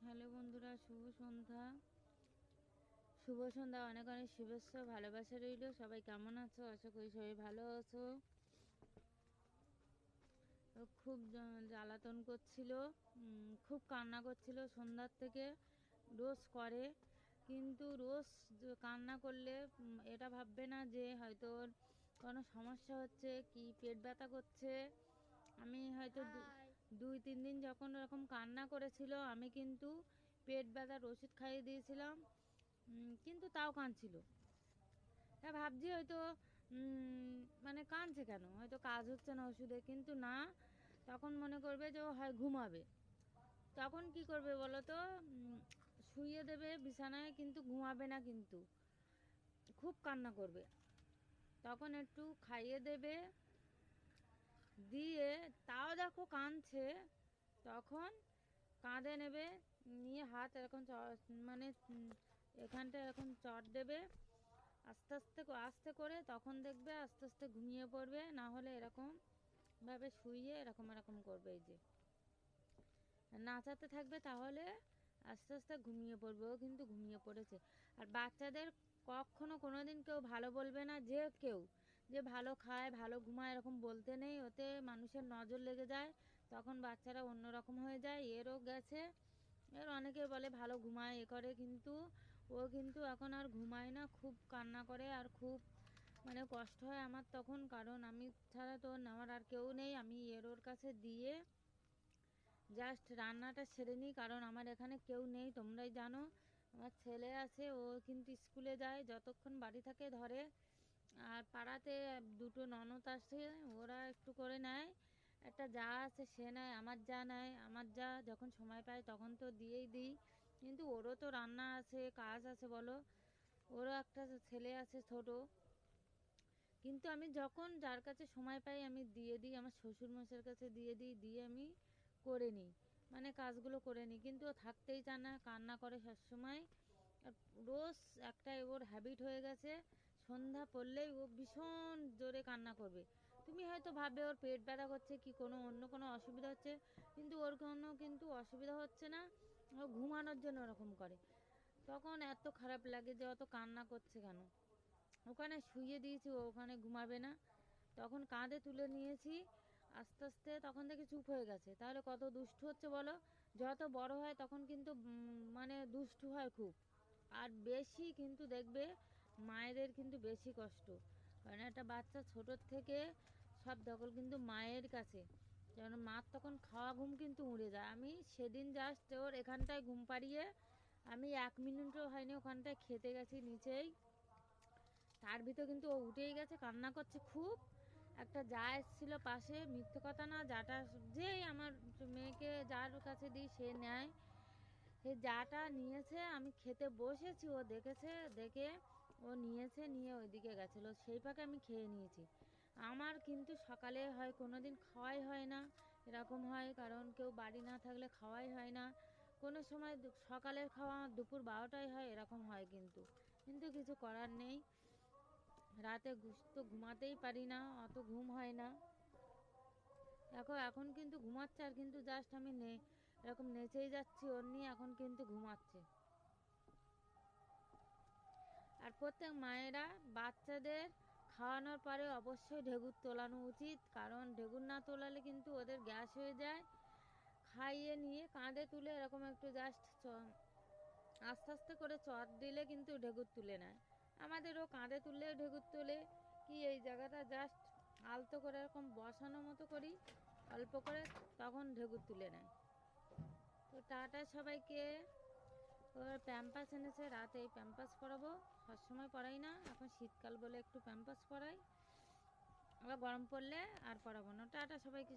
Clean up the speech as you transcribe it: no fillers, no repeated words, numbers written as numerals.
Hello বন্ধুরা, শুভ সন্ধ্যা। অনেক অনেক শুভেচ্ছা, ভালোবাসা রইল। সবাই কেমন আছো? আশা করি সবাই ভালো আছো। খুব জ্বালাতন করছিল, খুব কান্না করছিল সন্ধ্যার থেকে। রোজ করে, কিন্তু রোজ কান্না করলে এটা ভাববে না যে হয়তো ওর কোনো সমস্যা হচ্ছে, কি পেট ব্যথা করছে। আমি হয়তো 2-3 দিন যখন এরকম কান্না করেছিল, আমি কিন্তু পেট ব্যথার ওষুধ খাইয়ে দিয়েছিলাম, কিন্তু তাও কাঁদছিল। তা ভাবছি হয়তো মানে কাঁদছে কেন, হয়তো কাজ হচ্ছে না ওষুধে, কিন্তু না। তখন মনে করবে যে ও হয় ঘুমাবে। তখন কি করবে বলো তো? শুইয়ে দেবে বিছানায়, কিন্তু ঘুমাবে না, কিন্তু খুব কান্না করবে। তখন একটু খাইয়ে দেবে, দিয়ে তাও দেখো কাঁদছে, তখন কাঁধে নেবে, নিয়ে হাত এরকম মানে এখানটা এরকম চট দেবে আস্তে আস্তে আস্তে করে। তখন দেখবে আস্তে আস্তে ঘুমিয়ে পড়বে। না হলে এরকম ভাবে শুইয়ে এরকম এরকম করবে, এই যে নাচাতে থাকবে, তাহলে আস্তে আস্তে ঘুমিয়ে পড়বে। ও কিন্তু ঘুমিয়ে পড়েছে। আর বাচ্চাদের কখনো কোনো দিন কেউ ভালো বলবে না, যে কেউ যে ভালো খায় ভালো ঘুমায় এরকম বলতে নেই। ওতে মানুষের নজর লেগে যায়, তখন বাচ্চারা অন্যরকম হয়ে যায়। এরও গেছে, এর অনেকে বলে ভালো ঘুমায় এ করে, কিন্তু ও কিন্তু এখন আর ঘুমায় না, খুব কান্না করে। আর খুব মানে কষ্ট হয় আমার তখন, কারণ আমি ছাড়া তো নেওয়ার আর কেউ নেই। আমি ওর কাছে দিয়ে জাস্ট রান্নাটা সেরে নিই, কারণ আমার এখানে কেউ নেই, তোমরাই জানো। আমার ছেলে আছে, ও কিন্তু স্কুলে যায়, যতক্ষণ বাড়ি থাকে ধরে। আর পাড়াতে দুটো ননদ আসে, ওরা একটু করে নেয়। একটা যা আছে সে নেয়, আমার যা নেয়। আমার যা যখন সময় পায় তখন তো দিয়েই দিই, কিন্তু ওরও তো রান্না আছে, কাজ আছে বলো। ওরও একটা ছেলে আছে ছোট, কিন্তু আমি যখন যার কাছে সময় পাই আমি দিয়ে দিই। আমার শ্বশুরমশাইয়ের কাছে দিয়ে দিই, দিয়ে আমি করে নিই, মানে কাজগুলো করে নিই। কিন্তু ও থাকতেই চায় না, কান্না করে সবসময়। আর রোজ একটা ওর হ্যাবিট হয়ে গেছে, সন্ধ্যা পড়লেই ও ভীষণ জোরে কান্না করবে। তুমি হয়তো ভাববে ওর পেট ব্যথা করছে কি, কোনো অন্য কোনো অসুবিধা হচ্ছে, কিন্তু ওর কোনো কিন্তু অসুবিধা হচ্ছে না। ও ঘুমানোর জন্য ওরকম করে। তখন এত খারাপ লাগে যে অত কান্না করছে কেন। ওখানে শুইয়ে দিয়েছি, ও ওখানে ঘুমাবে না। তখন কাঁধে তুলে নিয়েছি আস্তে আস্তে, তখন দেখে চুপ হয়ে গেছে। তাহলে কত দুষ্টু হচ্ছে বলো। যত বড় হয় তখন কিন্তু মানে দুষ্টু হয় খুব। আর বেশি কিন্তু দেখবে মায়েদের কিন্তু বেশি কষ্ট, কারণ একটা বাচ্চা ছোটোর থেকে সব দখল কিন্তু মায়ের কাছে। যেন মার তখন খাওয়া ঘুম কিন্তু উড়ে যায়। আমি সেদিন জাস্ট ওর এখানটায় ঘুম পাড়িয়ে আমি 1 মিনিটও হয়নি ওখানটায় খেতে গেছি নিচেই, তার ভিতর কিন্তু ও উঠেই গেছে, কান্না করছে খুব। একটা যা এসেছিলো পাশে, মিথ্যে কথা না, যাটা যেই আমার মেয়েকে যার কাছে দিই সে নেয়, সে যাটা নিয়েছে, আমি খেতে বসেছি, ও দেখেছে, দেখে ও নিয়েছে, নিয়ে ওইদিকে গেছিলো, সেই ফাঁকে আমি খেয়ে নিয়েছি। আমার কিন্তু সকালে হয় কোনো দিন খাওয়াই হয় না, এরকম হয়, কারণ কেউ বাড়ি না থাকলে খাওয়াই হয় না। কোনো সময় সকালের খাওয়া আমার দুপুর 12টায় হয়, এরকম হয়। কিন্তু কিন্তু কিছু করার নেই। রাতে তো ঘুমাতেই পারি না, অত ঘুম হয় না। দেখো এখন কিন্তু ঘুমাচ্ছে, আর কিন্তু জাস্ট আমি এরকম নেচেই যাচ্ছি ওর নিয়ে, এখন কিন্তু ঘুমাচ্ছে। আর প্রত্যেক মায়েরা বাচ্চাদের খাওয়ানোর পরে অবশ্যই ঢেকুর তোলানো উচিত, কারণ ঢেকুর না তোলালে কিন্তু ওদের গ্যাস হয়ে যায়। খাইয়ে নিয়ে কাঁধে তুলে এরকম একটু জাস্ট আস্তে আস্তে করে চট দিলে কিন্তু ঢেকুর তুলে নেয়। আমাদেরও কাঁধে তুললেও ঢেকুর তোলে। কি এই জায়গাটা জাস্ট আলতো করে এরকম বসানো মতো করি অল্প করে, তখন ঢেকুর তুলে নেয়। তো টাটা সবাইকে। ওর প্যাম্পাস এনেছে, রাতে এই প্যাম্পাস পরাবো। সবসময় পরাই না, এখন শীতকাল বলে একটু প্যাম্পাস পরাই, আবার গরম পড়লে আর পরাবো না। টাটা সবাইকে।